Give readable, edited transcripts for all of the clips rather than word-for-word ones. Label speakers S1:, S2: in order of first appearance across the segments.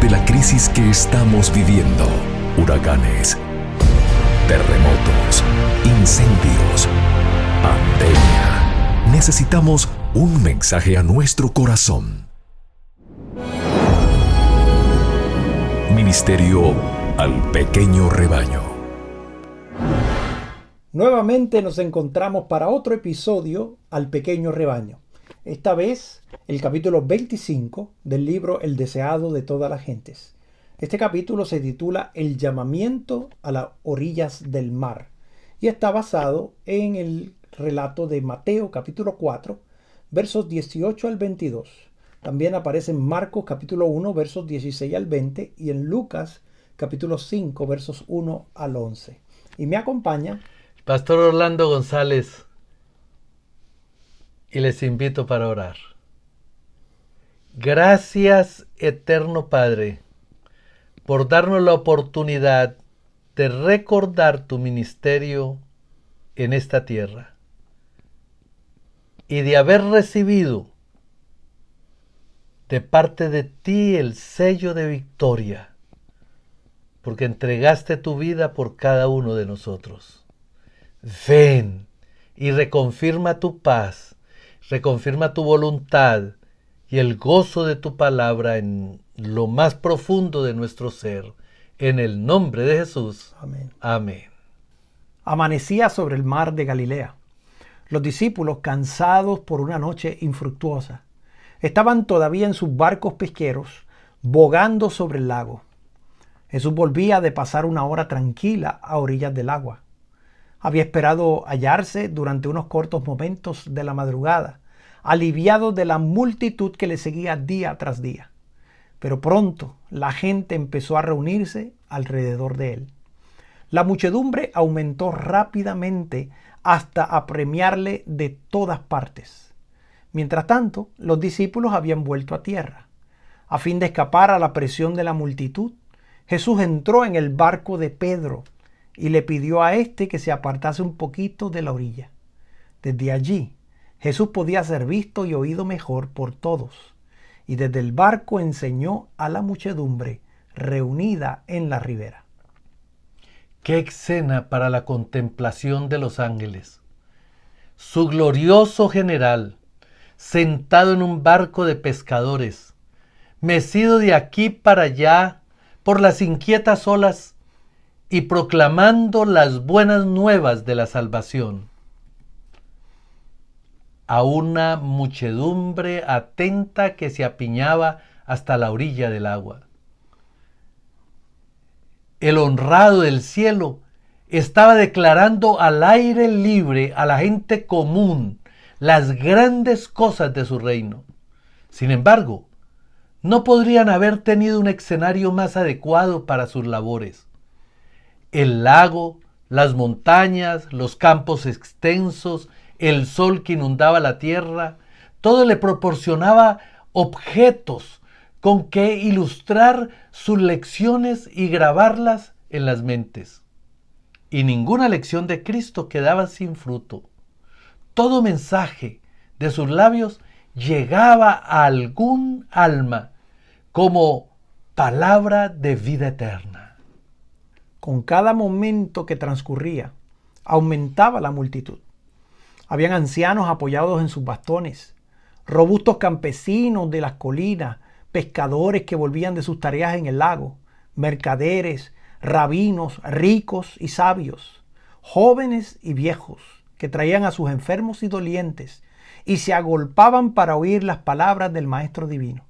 S1: de la crisis que estamos viviendo. Huracanes, terremotos, incendios, pandemia. Necesitamos un mensaje a nuestro corazón. Ministerio al pequeño rebaño.
S2: Nuevamente nos encontramos para otro episodio al pequeño rebaño. Esta vez el capítulo 25 del libro El deseado de todas las gentes. Este capítulo se titula El llamamiento a las orillas del mar y está basado en el relato de Mateo capítulo 4 versos 18 al 22. También aparece en Marcos capítulo 1 versos 16 al 20 y en Lucas capítulo 5 versos 1 al 11. Y me acompaña
S3: Pastor Orlando González, y les invito para orar. Gracias, eterno Padre, por darnos la oportunidad de recordar tu ministerio en esta tierra y de haber recibido de parte de ti el sello de victoria, porque entregaste tu vida por cada uno de nosotros. Ven y reconfirma tu paz, reconfirma tu voluntad y el gozo de tu palabra en lo más profundo de nuestro ser. En el nombre de Jesús.
S2: Amén.
S3: Amén.
S2: Amanecía sobre el mar de Galilea. Los discípulos, cansados por una noche infructuosa, estaban todavía en sus barcos pesqueros, bogando sobre el lago. Jesús volvía de pasar una hora tranquila a orillas del agua. Había esperado hallarse durante unos cortos momentos de la madrugada, aliviado de la multitud que le seguía día tras día. Pero pronto la gente empezó a reunirse alrededor de él. La muchedumbre aumentó rápidamente hasta apremiarle de todas partes. Mientras tanto, los discípulos habían vuelto a tierra. A fin de escapar a la presión de la multitud, Jesús entró en el barco de Pedro y le pidió a éste que se apartase un poquito de la orilla. Desde allí, Jesús podía ser visto y oído mejor por todos, y desde el barco enseñó a la muchedumbre reunida en la ribera.
S3: ¡Qué escena para la contemplación de los ángeles! Su glorioso general, sentado en un barco de pescadores, mecido de aquí para allá por las inquietas olas, y proclamando las buenas nuevas de la salvación a una muchedumbre atenta que se apiñaba hasta la orilla del agua. El honrado del cielo estaba declarando al aire libre a la gente común las grandes cosas de su reino. Sin embargo, no podrían haber tenido un escenario más adecuado para sus labores. El lago, las montañas, los campos extensos, el sol que inundaba la tierra, todo le proporcionaba objetos con que ilustrar sus lecciones y grabarlas en las mentes. Y ninguna lección de Cristo quedaba sin fruto. Todo mensaje de sus labios llegaba a algún alma como palabra de vida eterna.
S2: Con cada momento que transcurría, aumentaba la multitud. Habían ancianos apoyados en sus bastones, robustos campesinos de las colinas, pescadores que volvían de sus tareas en el lago, mercaderes, rabinos, ricos y sabios, jóvenes y viejos, que traían a sus enfermos y dolientes y se agolpaban para oír las palabras del Maestro Divino.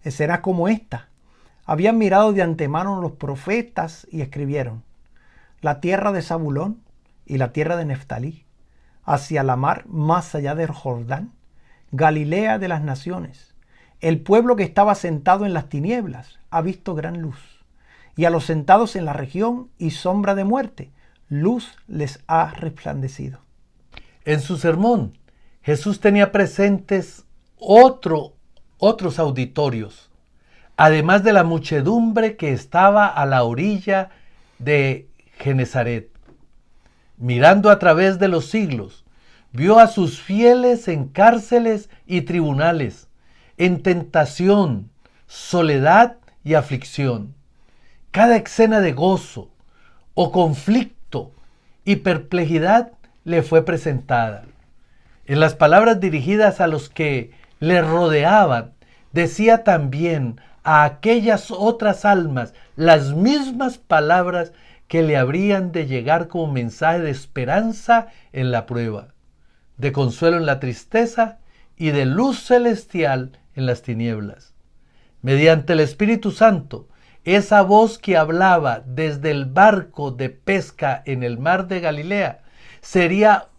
S2: Escenas como esta habían mirado de antemano los profetas y escribieron: la tierra de Zabulón y la tierra de Neftalí, hacia la mar más allá del Jordán, Galilea de las naciones. El pueblo que estaba sentado en las tinieblas ha visto gran luz, y a los sentados en la región y sombra de muerte, luz les ha resplandecido.
S3: En su sermón, Jesús tenía presentes otros auditorios, además de la muchedumbre que estaba a la orilla de Genezaret. Mirando a través de los siglos, vio a sus fieles en cárceles y tribunales, en tentación, soledad y aflicción. Cada escena de gozo o conflicto y perplejidad le fue presentada. En las palabras dirigidas a los que le rodeaban, decía también a aquellas otras almas las mismas palabras que le habrían de llegar como mensaje de esperanza en la prueba, de consuelo en la tristeza y de luz celestial en las tinieblas. Mediante el Espíritu Santo, esa voz que hablaba desde el barco de pesca en el mar de Galilea sería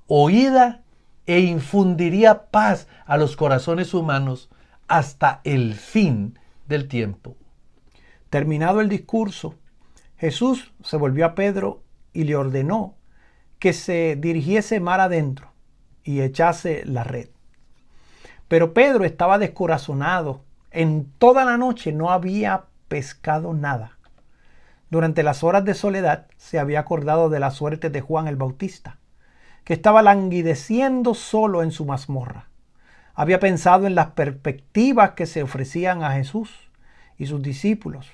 S3: oída e infundiría paz a los corazones humanos hasta el fin del tiempo.
S2: Terminado el discurso, Jesús se volvió a Pedro y le ordenó que se dirigiese mar adentro y echase la red. Pero Pedro estaba descorazonado. En toda la noche no había pescado nada. Durante las horas de soledad se había acordado de la suerte de Juan el Bautista, que estaba languideciendo solo en su mazmorra. Había pensado en las perspectivas que se ofrecían a Jesús y sus discípulos,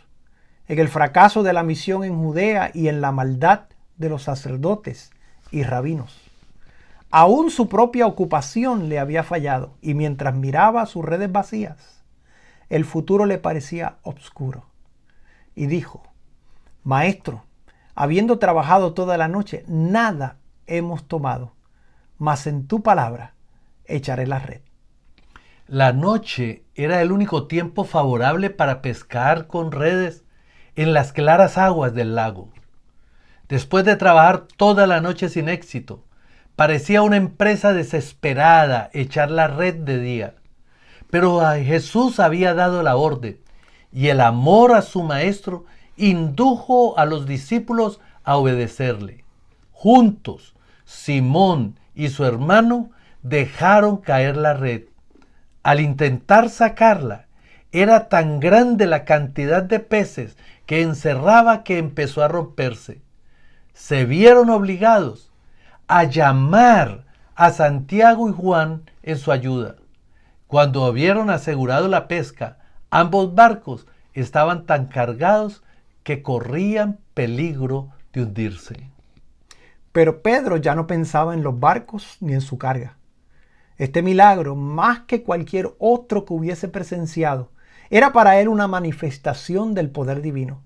S2: en el fracaso de la misión en Judea y en la maldad de los sacerdotes y rabinos. Aún su propia ocupación le había fallado, y mientras miraba sus redes vacías, el futuro le parecía oscuro. Y dijo: Maestro, habiendo trabajado toda la noche, nada hemos tomado, mas en tu palabra echaré la red.
S3: La noche era el único tiempo favorable para pescar con redes en las claras aguas del lago. Después de trabajar toda la noche sin éxito, parecía una empresa desesperada echar la red de día. Pero a Jesús había dado la orden, y el amor a su maestro indujo a los discípulos a obedecerle. Juntos, Simón y su hermano dejaron caer la red. Al intentar sacarla, era tan grande la cantidad de peces que encerraba que empezó a romperse. Se vieron obligados a llamar a Santiago y Juan en su ayuda. Cuando hubieron asegurado la pesca, ambos barcos estaban tan cargados que corrían peligro de hundirse.
S2: Pero Pedro ya no pensaba en los barcos ni en su carga. Este milagro, más que cualquier otro que hubiese presenciado, era para él una manifestación del poder divino.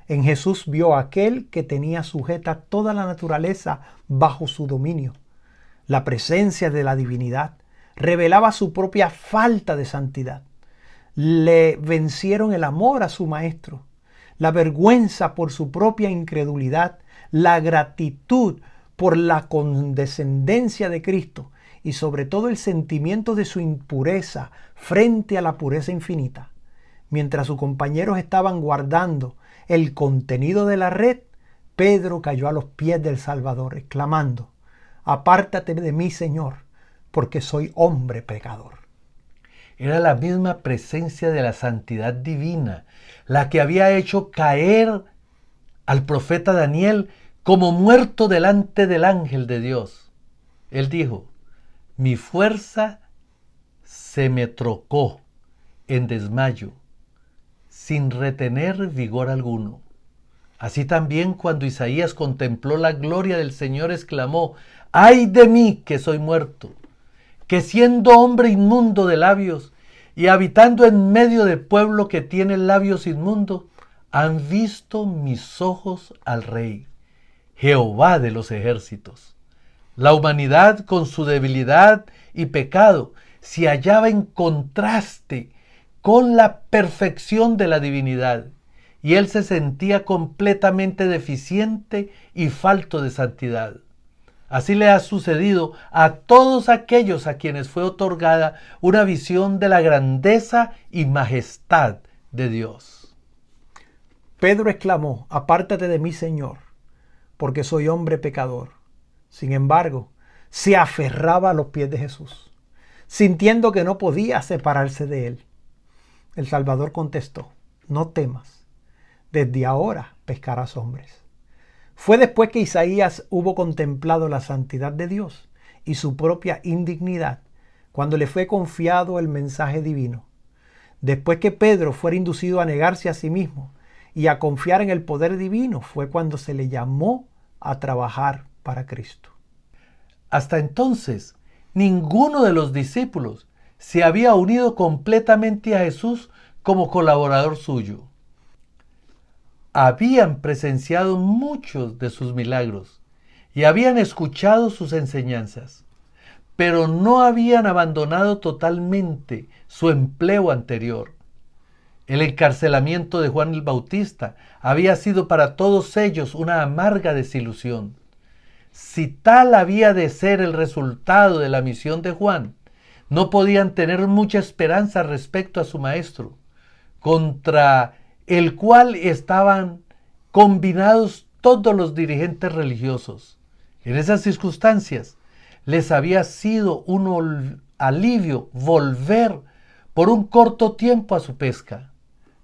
S2: En Jesús vio a aquel que tenía sujeta toda la naturaleza bajo su dominio. La presencia de la divinidad revelaba su propia falta de santidad. Le vencieron el amor a su maestro, la vergüenza por su propia incredulidad, la gratitud por la condescendencia de Cristo y sobre todo el sentimiento de su impureza frente a la pureza infinita. Mientras sus compañeros estaban guardando el contenido de la red, Pedro cayó a los pies del Salvador, exclamando: Apártate de mí, Señor, porque soy hombre pecador.
S3: Era la misma presencia de la santidad divina la que había hecho caer al profeta Daniel como muerto delante del ángel de Dios. Él dijo: Mi fuerza se me trocó en desmayo, sin retener vigor alguno. Así también cuando Isaías contempló la gloria del Señor, exclamó: ¡Ay de mí que soy muerto! Que siendo hombre inmundo de labios y habitando en medio de pueblo que tiene labios inmundos, han visto mis ojos al Rey, Jehová de los ejércitos. La humanidad, con su debilidad y pecado, se hallaba en contraste con la perfección de la divinidad, y él se sentía completamente deficiente y falto de santidad. Así le ha sucedido a todos aquellos a quienes fue otorgada una visión de la grandeza y majestad de Dios.
S2: Pedro exclamó: Apártate de mí, Señor, porque soy hombre pecador. Sin embargo, se aferraba a los pies de Jesús, sintiendo que no podía separarse de él. El Salvador contestó: No temas, desde ahora pescarás hombres. Fue después que Isaías hubo contemplado la santidad de Dios y su propia indignidad, cuando le fue confiado el mensaje divino. Después que Pedro fuera inducido a negarse a sí mismo y a confiar en el poder divino, fue cuando se le llamó a trabajar para Cristo.
S3: Hasta entonces, ninguno de los discípulos se había unido completamente a Jesús como colaborador suyo. Habían presenciado muchos de sus milagros y habían escuchado sus enseñanzas, pero no habían abandonado totalmente su empleo anterior. El encarcelamiento de Juan el Bautista había sido para todos ellos una amarga desilusión. Si tal había de ser el resultado de la misión de Juan, no podían tener mucha esperanza respecto a su maestro, contra el cual estaban combinados todos los dirigentes religiosos. En esas circunstancias, les había sido un alivio volver por un corto tiempo a su pesca.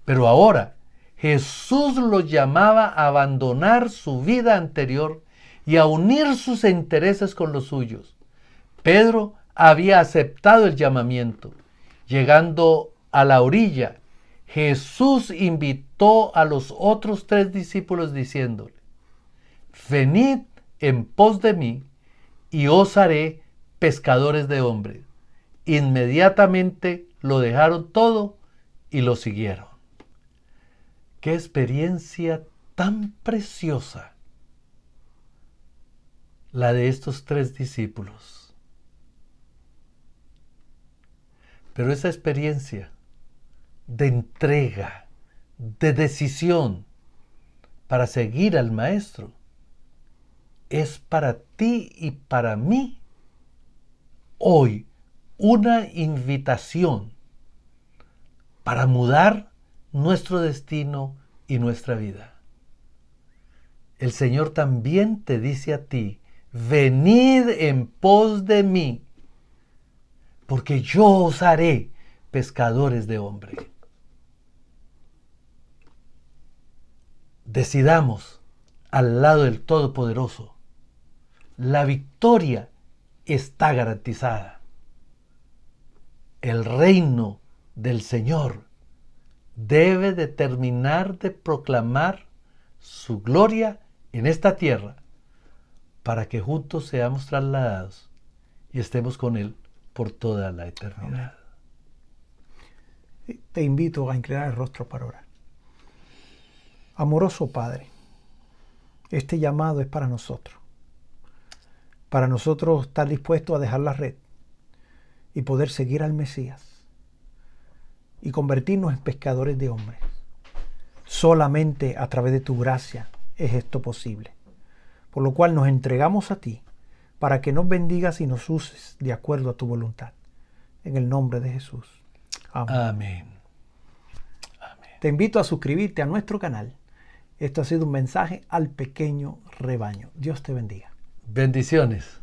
S3: Pero ahora Jesús los llamaba a abandonar su vida anterior y a unir sus intereses con los suyos. Pedro había aceptado el llamamiento. Llegando a la orilla, Jesús invitó a los otros 3 discípulos diciéndole: venid en pos de mí y os haré pescadores de hombres. Inmediatamente lo dejaron todo y lo siguieron. ¡Qué experiencia tan preciosa la de estos 3 discípulos! Pero esa experiencia de entrega, de decisión para seguir al Maestro, es para ti y para mí hoy una invitación para mudar nuestro destino y nuestra vida. El Señor también te dice a ti: venid en pos de mí, porque yo os haré pescadores de hombres. Decidamos al lado del Todopoderoso. La victoria está garantizada. El reino del Señor debe de terminar de proclamar su gloria en esta tierra para que juntos seamos trasladados y estemos con Él por toda la eternidad.
S2: Te invito a inclinar el rostro para orar. Amoroso Padre, este llamado es para nosotros. Para nosotros estar dispuestos a dejar la red y poder seguir al Mesías y convertirnos en pescadores de hombres. Solamente a través de tu gracia es esto posible. Por lo cual nos entregamos a ti para que nos bendigas y nos uses de acuerdo a tu voluntad. En el nombre de Jesús. Amén.
S3: Amén.
S2: Te invito a suscribirte a nuestro canal. Esto ha sido un mensaje al pequeño rebaño. Dios te bendiga.
S3: Bendiciones.